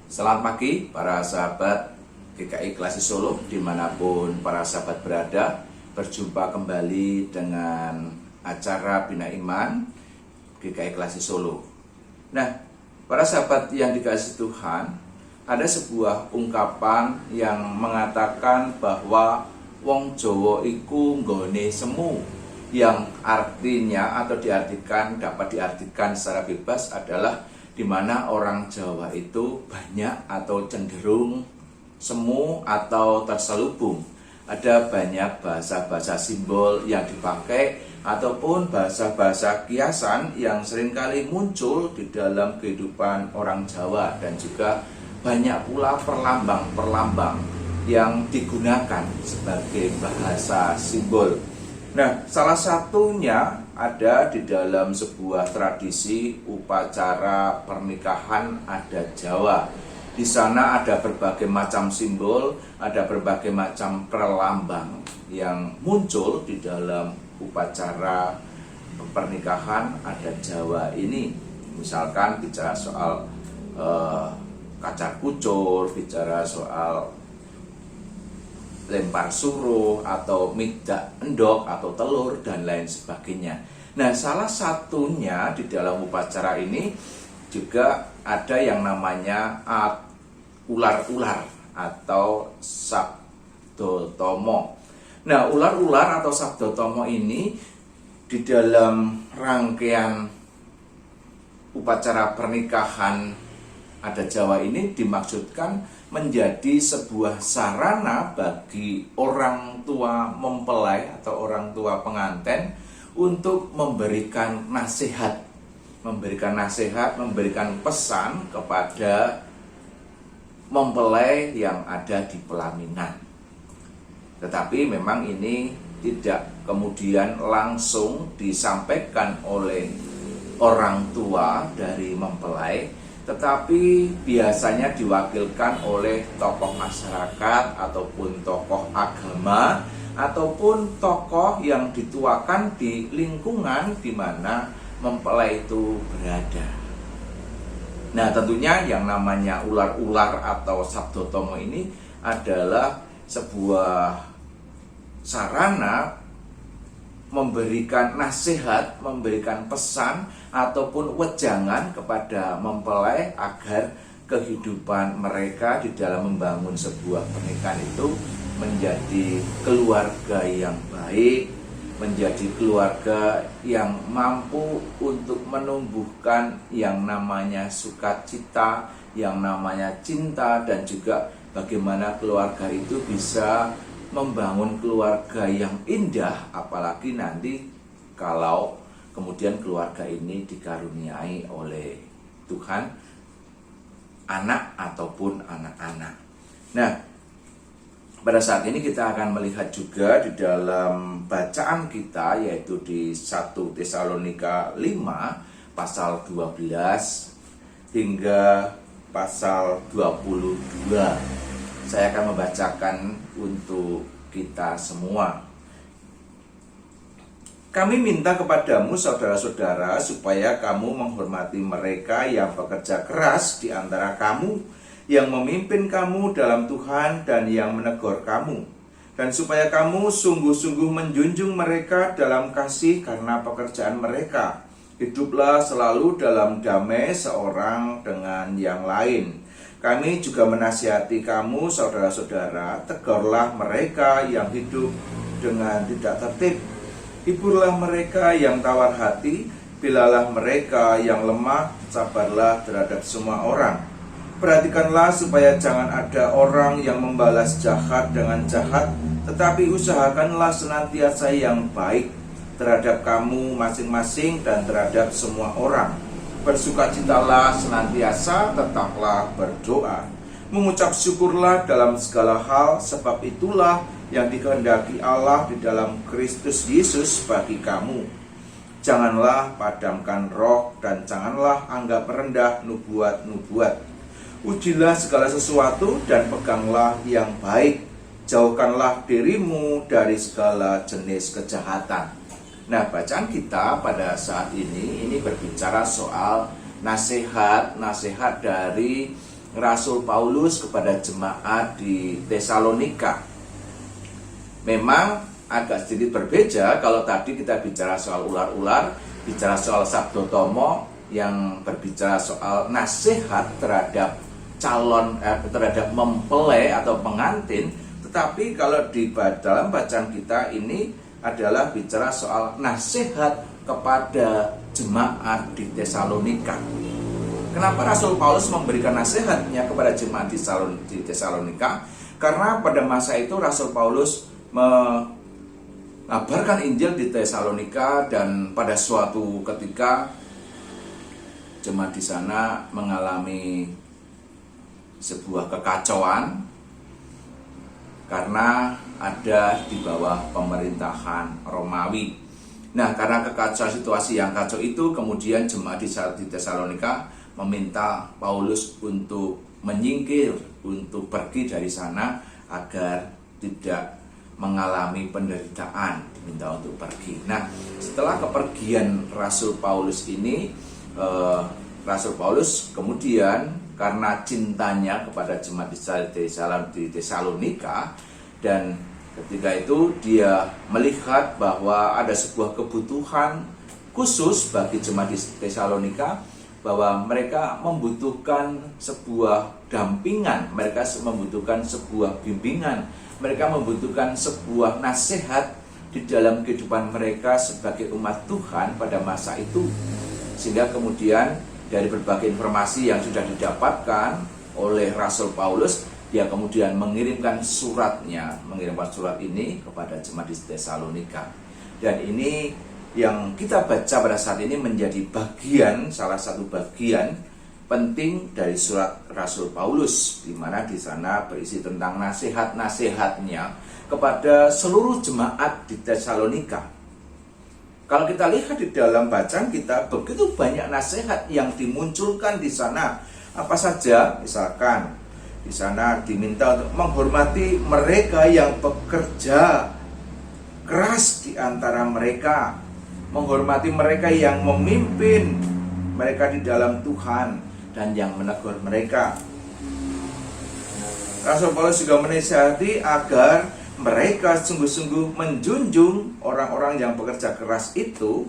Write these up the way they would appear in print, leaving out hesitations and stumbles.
Selamat pagi para sahabat GKI Klasi Solo dimanapun para sahabat berada. Berjumpa kembali dengan acara Bina Iman GKI Klasi Solo. Nah, para sahabat yang dikasihi Tuhan, ada sebuah ungkapan yang mengatakan bahwa wong Jawa iku nggone semu, yang artinya atau dapat diartikan secara bebas adalah di mana orang Jawa itu banyak atau cenderung semu atau terselubung. Ada banyak bahasa-bahasa simbol yang dipakai ataupun bahasa-bahasa kiasan yang seringkali muncul di dalam kehidupan orang Jawa, dan juga banyak pula perlambang-perlambang yang digunakan sebagai bahasa simbol. Nah, salah satunya ada di dalam sebuah tradisi upacara pernikahan adat Jawa. Di sana ada berbagai macam simbol, ada berbagai macam perlambang yang muncul di dalam upacara pernikahan adat Jawa ini. Misalkan bicara soal kacar kucur, bicara soal lempar suruh atau midak endok atau telur dan lain sebagainya. Nah, salah satunya di dalam upacara ini juga ada yang namanya ular-ular atau sabdotomo. Nah, ular-ular atau sabdotomo ini di dalam rangkaian upacara pernikahan adat Jawa ini dimaksudkan menjadi sebuah sarana bagi orang tua mempelai atau orang tua pengantin untuk memberikan nasihat, memberikan pesan kepada mempelai yang ada di pelaminan. Tetapi memang ini tidak kemudian langsung disampaikan oleh orang tua dari mempelai, tetapi biasanya diwakilkan oleh tokoh masyarakat ataupun tokoh agama ataupun tokoh yang dituakan di lingkungan di mana mempelai itu berada. Nah, tentunya yang namanya ular-ular atau sabdotomo ini adalah sebuah sarana memberikan nasihat, memberikan pesan ataupun wejangan kepada mempelai agar kehidupan mereka di dalam membangun sebuah pernikahan itu menjadi keluarga yang baik, menjadi keluarga yang mampu untuk menumbuhkan yang namanya sukacita, yang namanya cinta, dan juga bagaimana keluarga itu bisa membangun keluarga yang indah, apalagi nanti kalau kemudian keluarga ini dikaruniai oleh Tuhan anak ataupun anak-anak. Nah, pada saat ini kita akan melihat juga di dalam bacaan kita, yaitu di 1 Tesalonika 5 pasal 12 hingga pasal 22. Saya akan membacakan untuk kita semua. Kami minta kepadamu, saudara-saudara, supaya kamu menghormati mereka yang bekerja keras di antara kamu, yang memimpin kamu dalam Tuhan dan yang menegur kamu, dan supaya kamu sungguh-sungguh menjunjung mereka dalam kasih karena pekerjaan mereka. Hiduplah selalu dalam damai seorang dengan yang lain. Kami juga menasihati kamu, saudara-saudara, tegurlah mereka yang hidup dengan tidak tertib. Hiburlah mereka yang tawar hati, bilalah mereka yang lemah, sabarlah terhadap semua orang. Perhatikanlah supaya jangan ada orang yang membalas jahat dengan jahat, tetapi usahakanlah senantiasa yang baik terhadap kamu masing-masing dan terhadap semua orang. Bersukacitalah senantiasa, tetaplah berdoa. Mengucap syukurlah dalam segala hal, sebab itulah yang dikehendaki Allah di dalam Kristus Yesus bagi kamu. Janganlah padamkan roh dan janganlah anggap rendah nubuat-nubuat. Ujilah segala sesuatu dan peganglah yang baik. Jauhkanlah dirimu dari segala jenis kejahatan. Nah, bacaan kita pada saat ini berbicara soal nasihat dari Rasul Paulus kepada jemaat di Tesalonika. Memang agak sedikit berbeda kalau tadi kita bicara soal ular-ular, bicara soal Sabdo Tomo yang berbicara soal nasihat terhadap terhadap mempelai atau pengantin. Tetapi kalau di dalam bacaan kita ini adalah bicara soal nasihat kepada jemaat di Tesalonika. Kenapa Rasul Paulus memberikan nasihatnya kepada jemaat di Tesalonika? Karena pada masa itu Rasul Paulus mengabarkan Injil di Tesalonika, dan pada suatu ketika jemaat di sana mengalami sebuah kekacauan karena ada di bawah pemerintahan Romawi. Nah, karena kekacauan, situasi yang kacau itu, kemudian jemaat di Tesalonika meminta Paulus untuk menyingkir, untuk pergi dari sana agar tidak mengalami penderitaan, diminta untuk pergi. Nah, setelah kepergian Rasul Paulus ini, Rasul Paulus kemudian karena cintanya kepada jemaat di Tesalonika, dan ketika itu dia melihat bahwa ada sebuah kebutuhan khusus bagi jemaat di Tesalonika, bahwa mereka membutuhkan sebuah dampingan, mereka membutuhkan sebuah bimbingan, mereka membutuhkan sebuah nasihat di dalam kehidupan mereka sebagai umat Tuhan pada masa itu. Sehingga kemudian dari berbagai informasi yang sudah didapatkan oleh Rasul Paulus, dia kemudian mengirimkan surat ini kepada jemaat di Tesalonika. Dan ini yang kita baca pada saat ini menjadi salah satu bagian penting dari surat Rasul Paulus, di mana di sana berisi tentang nasihat-nasihatnya kepada seluruh jemaat di Tesalonika. Kalau kita lihat di dalam bacaan kita, begitu banyak nasihat yang dimunculkan di sana. Apa saja? Misalkan di sana diminta untuk menghormati mereka yang bekerja keras di antara mereka, menghormati mereka yang memimpin mereka di dalam Tuhan dan yang menegur mereka. Rasul Paulus juga menasihati agar mereka sungguh-sungguh menjunjung orang-orang yang bekerja keras itu,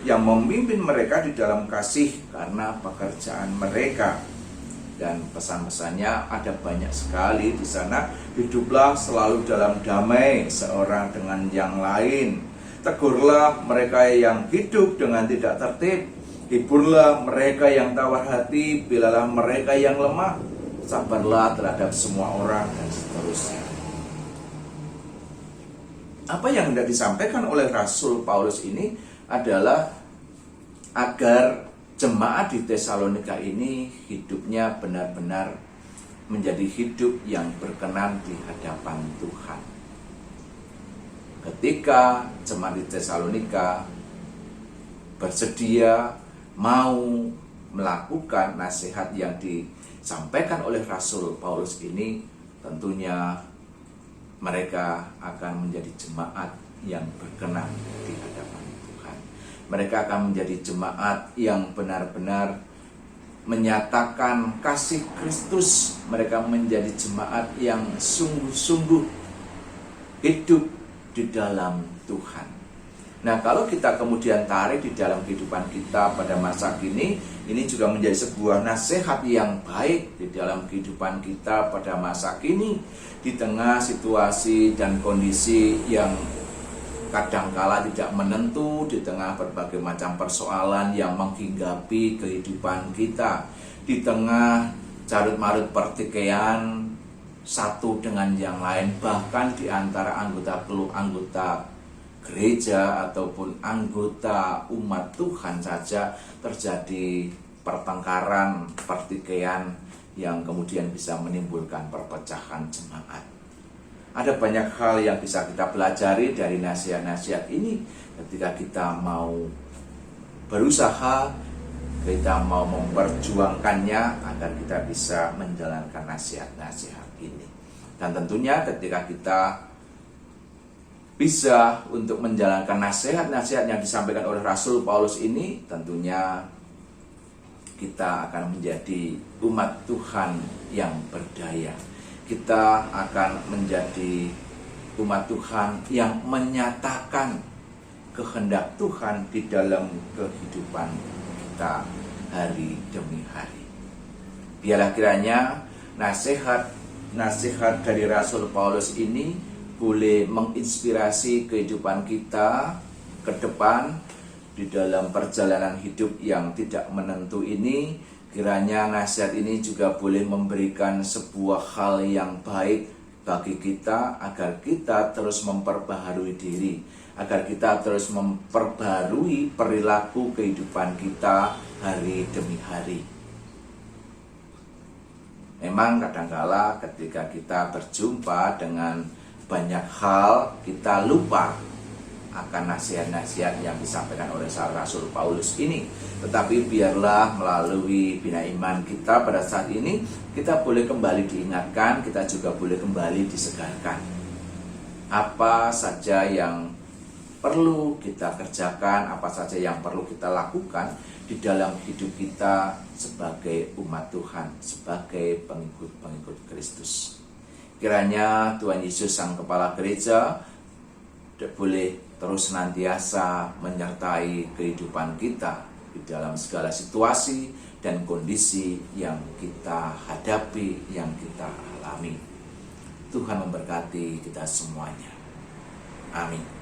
yang memimpin mereka di dalam kasih karena pekerjaan mereka. Dan pesan-pesannya ada banyak sekali di sana. Hiduplah selalu dalam damai seorang dengan yang lain. Tegurlah mereka yang hidup dengan tidak tertib. Hiburlah mereka yang tawar hati. Bilalah mereka yang lemah. Sabarlah terhadap semua orang, dan seterusnya. Apa yang hendak disampaikan oleh Rasul Paulus ini adalah agar jemaat di Tesalonika ini hidupnya benar-benar menjadi hidup yang berkenan di hadapan Tuhan. Ketika jemaat di Tesalonika bersedia mau melakukan nasihat yang disampaikan oleh Rasul Paulus ini, tentunya mereka akan menjadi jemaat yang berkenan di hadapan Tuhan. Mereka akan menjadi jemaat yang benar-benar menyatakan kasih Kristus. Mereka menjadi jemaat yang sungguh-sungguh hidup di dalam Tuhan. Nah, kalau kita kemudian tarik di dalam kehidupan kita pada masa kini, ini juga menjadi sebuah nasihat yang baik di dalam kehidupan kita pada masa kini, di tengah situasi dan kondisi yang kadangkala tidak menentu, di tengah berbagai macam persoalan yang menghinggapi kehidupan kita, di tengah carut-marut pertikaian satu dengan yang lain, bahkan di antara anggota gereja ataupun anggota umat Tuhan saja terjadi pertengkaran, pertikaian yang kemudian bisa menimbulkan perpecahan jemaat. Ada banyak hal yang bisa kita pelajari dari nasihat-nasihat ini ketika kita mau berusaha, kita mau memperjuangkannya agar kita bisa menjalankan nasihat-nasihat ini. Dan tentunya ketika kita bisa untuk menjalankan nasihat-nasihat yang disampaikan oleh Rasul Paulus ini, tentunya kita akan menjadi umat Tuhan yang berdaya. Kita akan menjadi umat Tuhan yang menyatakan kehendak Tuhan di dalam kehidupan kita hari demi hari. Biarlah kiranya nasihat dari Rasul Paulus ini boleh menginspirasi kehidupan kita ke depan di dalam perjalanan hidup yang tidak menentu ini. Kiranya nasihat ini juga boleh memberikan sebuah hal yang baik bagi kita, agar kita terus memperbaharui diri, agar kita terus memperbaharui perilaku kehidupan kita hari demi hari. Memang kadangkala ketika kita berjumpa dengan banyak hal, kita lupa akan nasihat-nasihat yang disampaikan oleh Rasul Paulus ini. Tetapi biarlah melalui Bina Iman kita pada saat ini, kita boleh kembali diingatkan, kita juga boleh kembali disegarkan. Apa saja yang perlu kita kerjakan, apa saja yang perlu kita lakukan di dalam hidup kita sebagai umat Tuhan, sebagai pengikut-pengikut Kristus. Kiranya Tuhan Yesus Sang Kepala Gereja boleh terus senantiasa menyertai kehidupan kita di dalam segala situasi dan kondisi yang kita hadapi, yang kita alami. Tuhan memberkati kita semuanya. Amin.